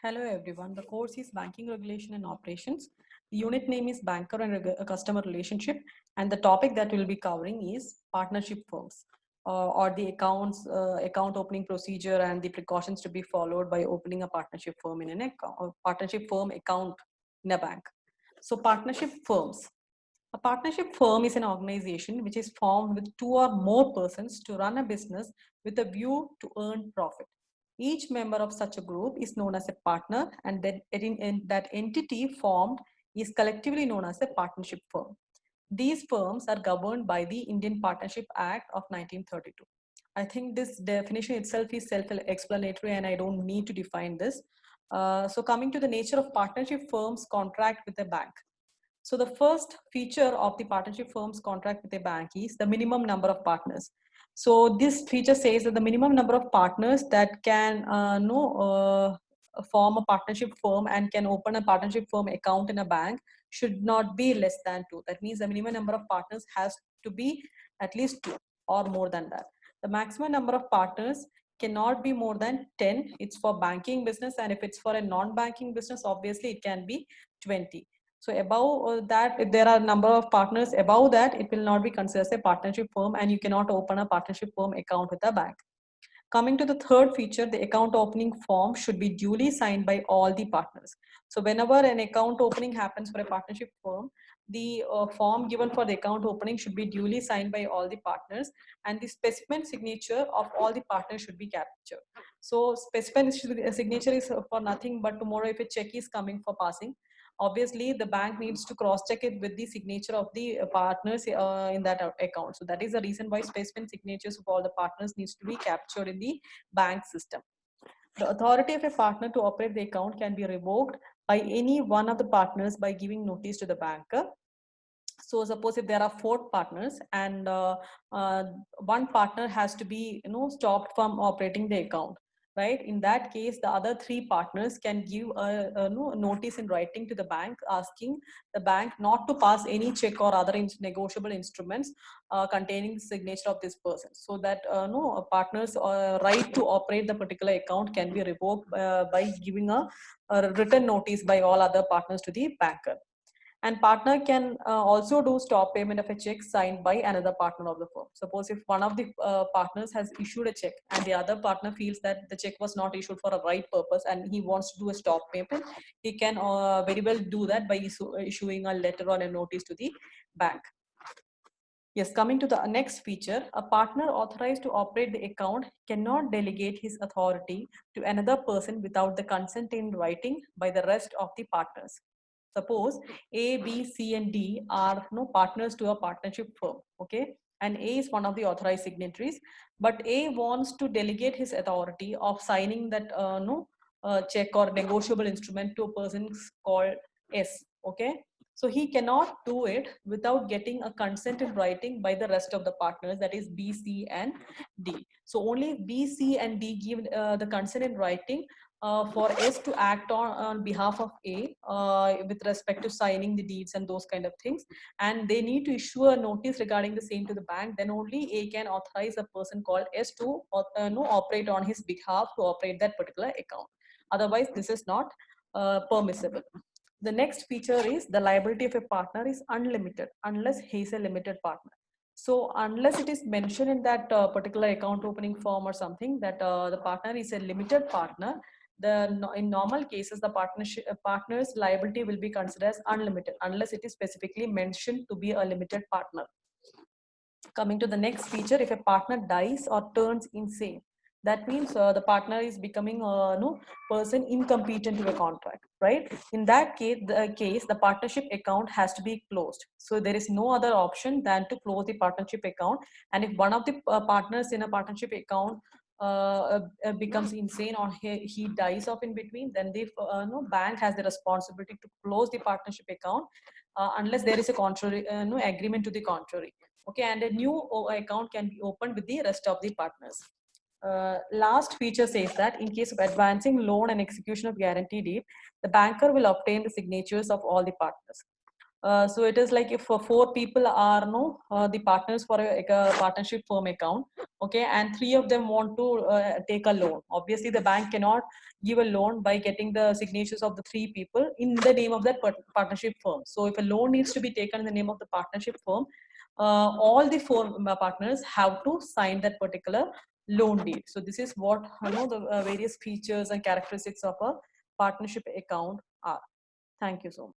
Hello everyone. The course is Banking Regulation and Operations. The unit name is Banker and Customer Relationship, and the topic that we'll be covering is partnership firms or the account opening procedure and the precautions to be followed by opening a partnership firm in an account, or partnership firm account in a bank. So partnership firms. A partnership firm is an organization which is formed with two or more persons to run a business with a view to earn profit. Each member of such a group is known as a partner, and that entity formed is collectively known as a partnership firm. These firms are governed by the Indian Partnership Act of 1932. I think this definition itself is self-explanatory and I don't need to define this. So coming to the nature of partnership firms contract with a bank. So the first feature of the partnership firm's contract with a bank is the minimum number of partners. So this feature says that the minimum number of partners that can form a partnership firm and can open a partnership firm account in a bank should not be less than two. That means the minimum number of partners has to be at least two or more than that. The maximum number of partners cannot be more than 10. It's for banking business, and if it's for a non-banking business, obviously it can be 20. So above that, if there are number of partners above that, it will not be considered as a partnership firm, and you cannot open a partnership firm account with a bank. Coming to the third feature, the account opening form should be duly signed by all the partners. So whenever an account opening happens for a partnership firm, the form given for the account opening should be duly signed by all the partners, and the specimen signature of all the partners should be captured. So specimen signature is for nothing but tomorrow if a check is coming for passing, obviously the bank needs to cross check it with the signature of the partners in that account. So that is the reason why specimen signatures of all the partners needs to be captured in the bank system. The authority of a partner to operate the account can be revoked by any one of the partners by giving notice to the banker. So suppose if there are four partners and uh, one partner has to be stopped from operating the account, right? In that case, the other three partners can give a notice in writing to the bank asking the bank not to pass any check or other negotiable instruments containing the signature of this person, so that no partners right to operate the particular account can be revoked by giving a written notice by all other partners to the banker. And partner can also do stop payment of a check signed by another partner of the firm. Suppose if one of the partners has issued a check and the other partner feels that the check was not issued for a right purpose and he wants to do a stop payment, he can very well do that by issuing a letter or a notice to the bank. Yes, coming to the next feature, a partner authorized to operate the account cannot delegate his authority to another person without the consent in writing by the rest of the partners. Suppose A, B, C, and D are partners to a partnership firm, okay? And A is one of the authorized signatories, but A wants to delegate his authority of signing that check or negotiable instrument to a person called S, okay? So he cannot do it without getting a consent in writing by the rest of the partners, that is B, C, and D. So only B, C, and D give the consent in writing for S to act on behalf of A with respect to signing the deeds and those kind of things. And they need to issue a notice regarding the same to the bank. Then only A can authorize a person called S to operate on his behalf to operate that particular account. Otherwise, this is not permissible. The next feature is the liability of a partner is unlimited unless he is a limited partner. So unless it is mentioned in that particular account opening form or something that the partner is a limited partner, in normal cases the partner's liability will be considered as unlimited unless it is specifically mentioned to be a limited partner. Coming to the next feature, if a partner dies or turns insane, that means the partner is becoming a person incompetent to a contract, right? In that case, the partnership account has to be closed. So there is no other option than to close the partnership account. And if one of the partners in a partnership account becomes insane or he dies off in between, then the bank has the responsibility to close the partnership account unless there is a contrary agreement to the contrary. Okay, and a new account can be opened with the rest of the partners. Last feature says that in case of advancing loan and execution of guarantee deed, the banker will obtain the signatures of all the partners. So it is like if four people are no the partners for a partnership firm account, okay, and three of them want to take a loan. Obviously, the bank cannot give a loan by getting the signatures of the three people in the name of that partnership firm. So if a loan needs to be taken in the name of the partnership firm, all the four partners have to sign that particular loan deed. So this is what the various features and characteristics of a partnership account are. Thank you so much.